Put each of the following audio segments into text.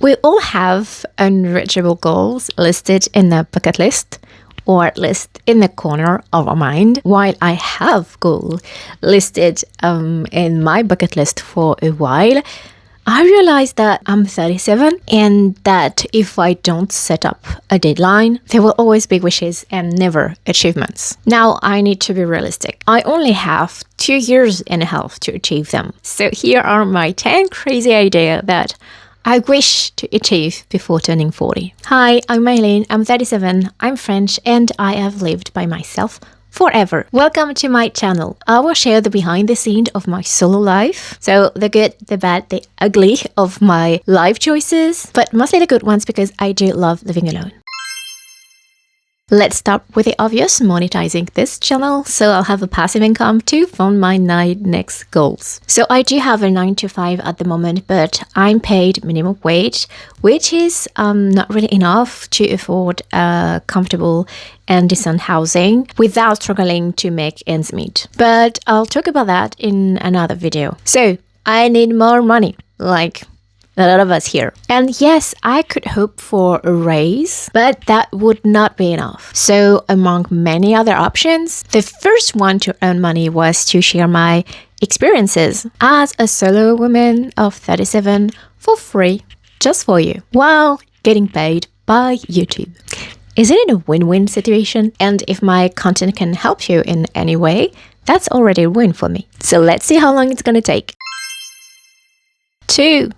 We all have unreachable goals listed in the bucket list, or at least in the corner of our mind. While I have goals listed in my bucket list for a while, I realized that I'm 37 and that if I don't set up a deadline, there will always be wishes and never achievements. Now I need to be realistic. I only have 2 years and a half to achieve them. So here are my 10 crazy ideas that I wish to achieve before turning 40. Hi, I'm Maylene, I'm 37, I'm French, and I have lived by myself forever. Welcome to my channel. I will share the behind the scenes of my solo life. So the good, the bad, the ugly of my life choices, but mostly the good ones because I do love living alone. Let's start with the obvious, monetizing this channel, so I'll have a passive income to fund my 9 next goals. So I do have a 9 to 5 at the moment, but I'm paid minimum wage, which is not really enough to afford comfortable and decent housing without struggling to make ends meet. But I'll talk about that in another video. So I need more money, like a lot of us here. And yes, I could hope for a raise, but that would not be enough. So among many other options, the first one to earn money was to share my experiences as a solo woman of 37 for free, just for you, while getting paid by YouTube. Isn't it a win-win situation? And if my content can help you in any way, that's already a win for me. So let's see how long it's gonna take. 2.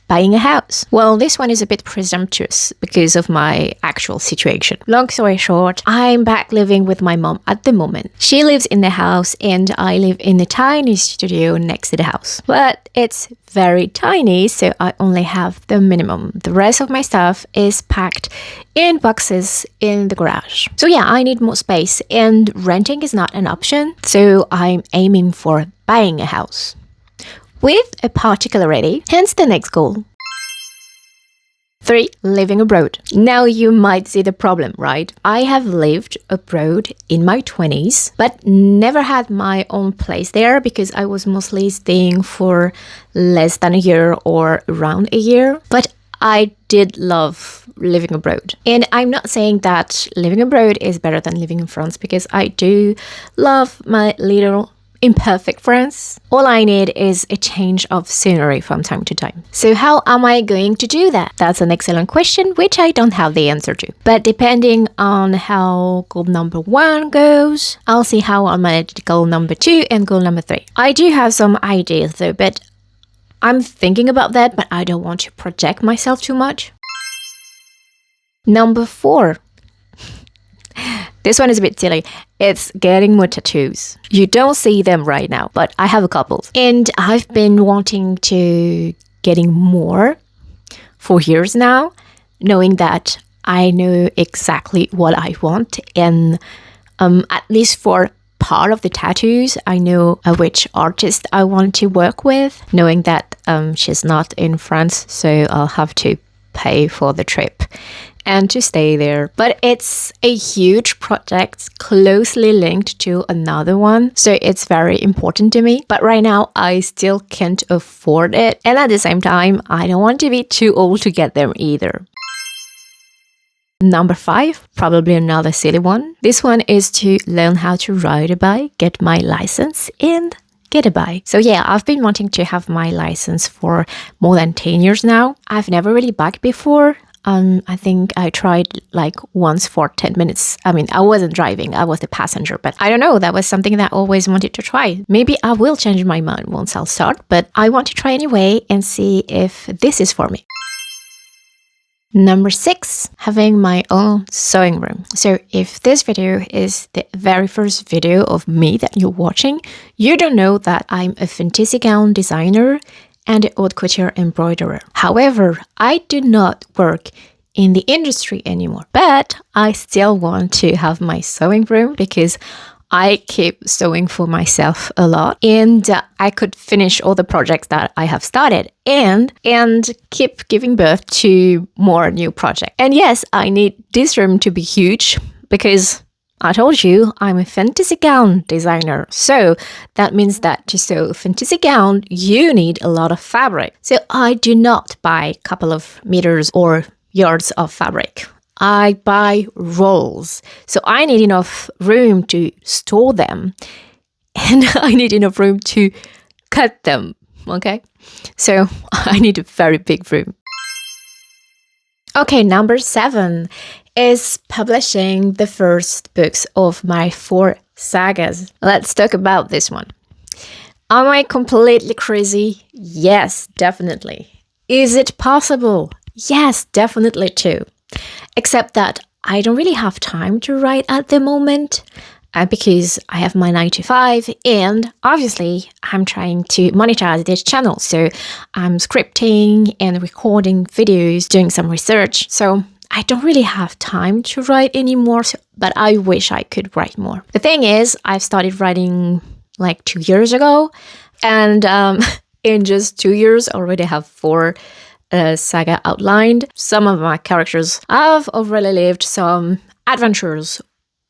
Buying a house. Well, this one is a bit presumptuous because of my actual situation. Long story short, I'm back living with my mom at the moment. She lives in the house and I live in a tiny studio next to the house. But it's very tiny, so I only have the minimum. The rest of my stuff is packed in boxes in the garage. So yeah, I need more space and renting is not an option. So I'm aiming for buying a house with a particularity, hence the next goal. 3. Living abroad. Now you might see the problem, right? I have lived abroad in my 20s, but never had my own place there because I was mostly staying for less than a year or around a year. But I did love living abroad. And I'm not saying that living abroad is better than living in France because I do love my little imperfect France. All I need is a change of scenery from time to time. So how am I going to do that? That's an excellent question, which I don't have the answer to. But depending on how goal number 1 goes, I'll see how I'll manage goal number 2 and goal number 3. I do have some ideas though, but I'm thinking about that, but I don't want to project myself too much. Number 4. This one is a bit silly. It's getting more tattoos. You don't see them right now, but I have a couple. And I've been wanting to getting more for years now, knowing that I know exactly what I want. And at least for part of the tattoos, I know which artist I want to work with, knowing that she's not in France, so I'll have to pay for the trip and to stay there. But it's a huge project closely linked to another one, so it's very important to me. But right now I still can't afford it, and at the same time I don't want to be too old to get them either. Number 5, probably another silly one. This one is to learn how to ride a bike, get my license, and get a bike. So yeah, I've been wanting to have my license for more than 10 years now. I've never really biked before. I think I tried like once for 10 minutes. I mean, I wasn't driving, I was the passenger, but I don't know, that was something that I always wanted to try. Maybe I will change my mind once I'll start, but I want to try anyway and see if this is for me. Number 6, having my own sewing room. So if this video is the very first video of me that you're watching, you don't know that I'm a fantasy gown designer and a haute couture embroiderer. However, I do not work in the industry anymore, but I still want to have my sewing room because I keep sewing for myself a lot, and I could finish all the projects that I have started and keep giving birth to more new projects. And yes, I need this room to be huge because I told you I'm a fantasy gown designer. So that means that to sew a fantasy gown, you need a lot of fabric. So I do not buy a couple of meters or yards of fabric. I buy rolls. So I need enough room to store them and I need enough room to cut them. Okay? So I need a very big room. Okay, number 7 is publishing the first books of my 4 sagas. Let's talk about this one. Am I completely crazy? Yes, definitely. Is it possible? Yes, definitely too. Except that I don't really have time to write at the moment because I have my 9 to 5 and obviously I'm trying to monetize this channel. So I'm scripting and recording videos, doing some research. So I don't really have time to write anymore, but I wish I could write more. The thing is, I've started writing like 2 years ago and in just 2 years I already have 4 saga outlined. Some of my characters have already lived some adventures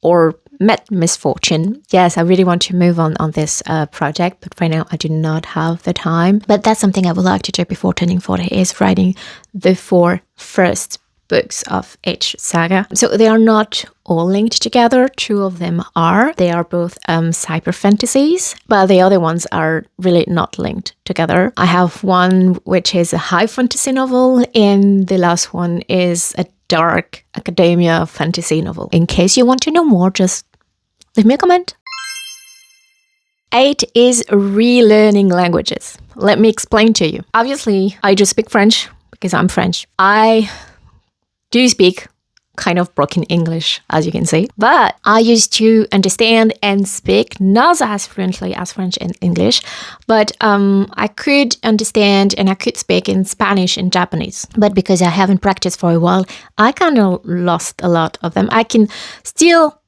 or met misfortune. Yes, I really want to move on this project, but right now I do not have the time. But that's something I would like to do before turning 40 is writing the 4 first books of each saga. So they are not all linked together. 2 of them are. They are both cyber fantasies, but the other ones are really not linked together. I have one which is a high fantasy novel, and the last one is a dark academia fantasy novel. In case you want to know more, just leave me a comment. 8 is relearning languages. Let me explain to you. Obviously, I do speak French because I'm French. I do speak kind of broken English, as you can see. But I used to understand and speak not as fluently as French and English, but I could understand and I could speak in Spanish and Japanese. But because I haven't practiced for a while, I kind of lost a lot of them. I can still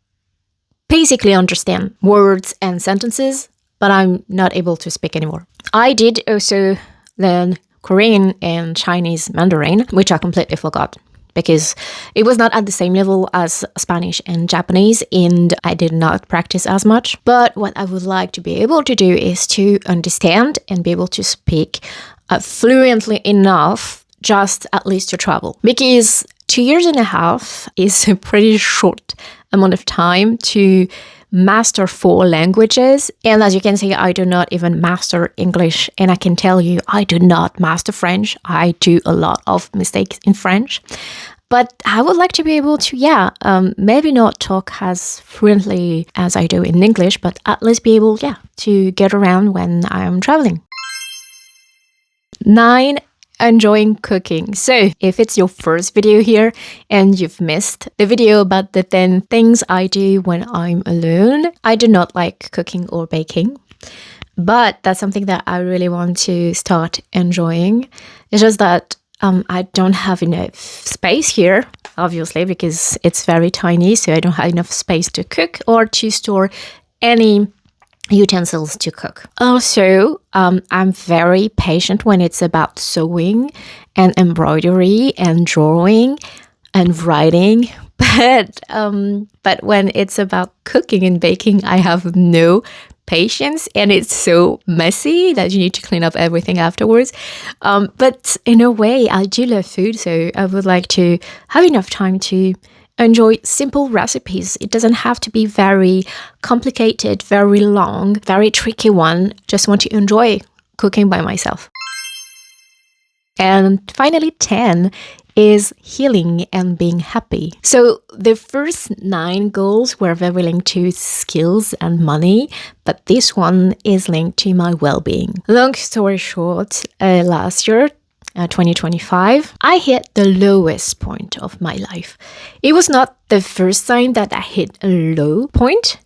basically understand words and sentences, but I'm not able to speak anymore. I did also learn Korean and Chinese Mandarin, which I completely forgot, because it was not at the same level as Spanish and Japanese, and I did not practice as much. But what I would like to be able to do is to understand and be able to speak fluently enough, just at least to travel. Because 2 years and a half is a pretty short amount of time to master 4 languages. And as you can see, I do not even master English. And I can tell you, I do not master French. I do a lot of mistakes in French. But I would like to be able to, maybe not talk as fluently as I do in English, but at least be able, to get around when I am traveling. 9, enjoying cooking. So if it's your first video here and you've missed the video about the 10 things I do when I'm alone, I do not like cooking or baking, but that's something that I really want to start enjoying. It's just that I don't have enough space here, obviously, because it's very tiny, so I don't have enough space to cook or to store any utensils to cook. Also, I'm very patient when it's about sewing and embroidery and drawing and writing, but when it's about cooking and baking, I have no patience, and it's so messy that you need to clean up everything afterwards. But in a way, I do love food, so I would like to have enough time to enjoy simple recipes. It doesn't have to be very complicated, very long, very tricky one. Just want to enjoy cooking by myself. And finally, 10 is healing and being happy. So the first 9 goals were very linked to skills and money, but this one is linked to my well-being. Long story short, last year, 2025, I hit the lowest point of my life. It was not the first time that I hit a low point,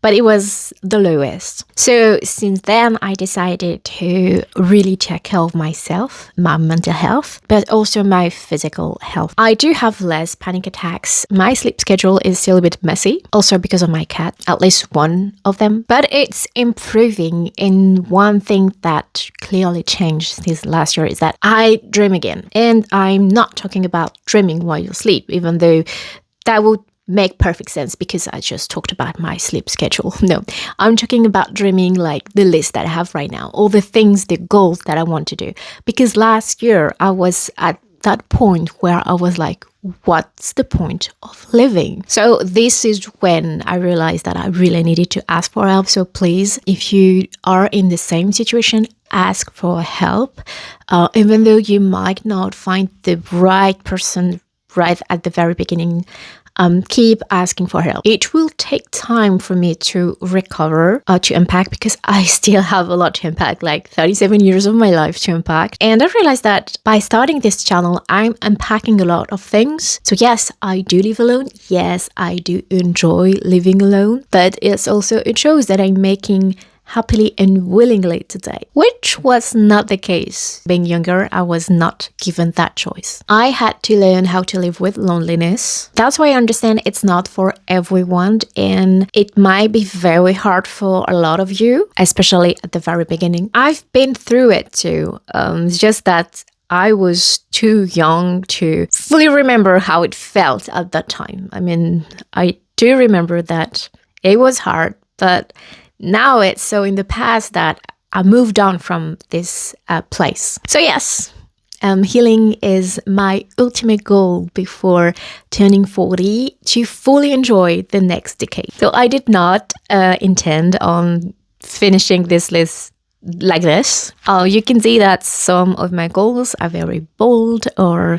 but it was the lowest. So since then, I decided to really take care of myself, my mental health, but also my physical health. I do have less panic attacks. My sleep schedule is still a bit messy, also because of my cat, at least one of them, but it's improving. And one thing that clearly changed this last year is that I dream again. And I'm not talking about dreaming while you sleep, even though that would make perfect sense because I just talked about my sleep schedule. No, I'm talking about dreaming like the list that I have right now, all the things, the goals that I want to do. Because last year I was at that point where I was like, what's the point of living? So this is when I realized that I really needed to ask for help. So please, if you are in the same situation, ask for help. Even though you might not find the right person right at the very beginning, keep asking for help. It will take time for me to recover, to unpack, because I still have a lot to unpack, like 37 years of my life to unpack. And I realized that by starting this channel, I'm unpacking a lot of things. So yes, I do live alone. Yes, I do enjoy living alone. But it shows that I'm making happily and willingly today, which was not the case. Being younger, I was not given that choice. I had to learn how to live with loneliness. That's why I understand it's not for everyone, and it might be very hard for a lot of you, especially at the very beginning. I've been through it too. It's just that I was too young to fully remember how it felt at that time. I mean, I do remember that it was hard, but now it's so in the past that I moved on from this place. So yes, healing is my ultimate goal before turning 40, to fully enjoy the next decade. So I did not intend on finishing this list like this. You can see that some of my goals are very bold or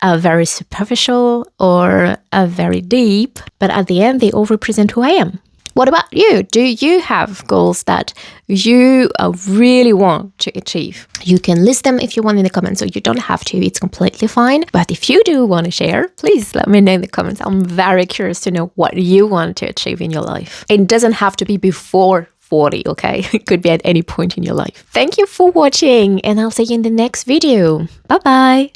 very superficial or very deep, but at the end they all represent who I am. What about you? Do you have goals that you really want to achieve? You can list them if you want in the comments, so you don't have to. It's completely fine. But if you do want to share, please let me know in the comments. I'm very curious to know what you want to achieve in your life. It doesn't have to be before 40, okay? It could be at any point in your life. Thank you for watching, and I'll see you in the next video. Bye-bye.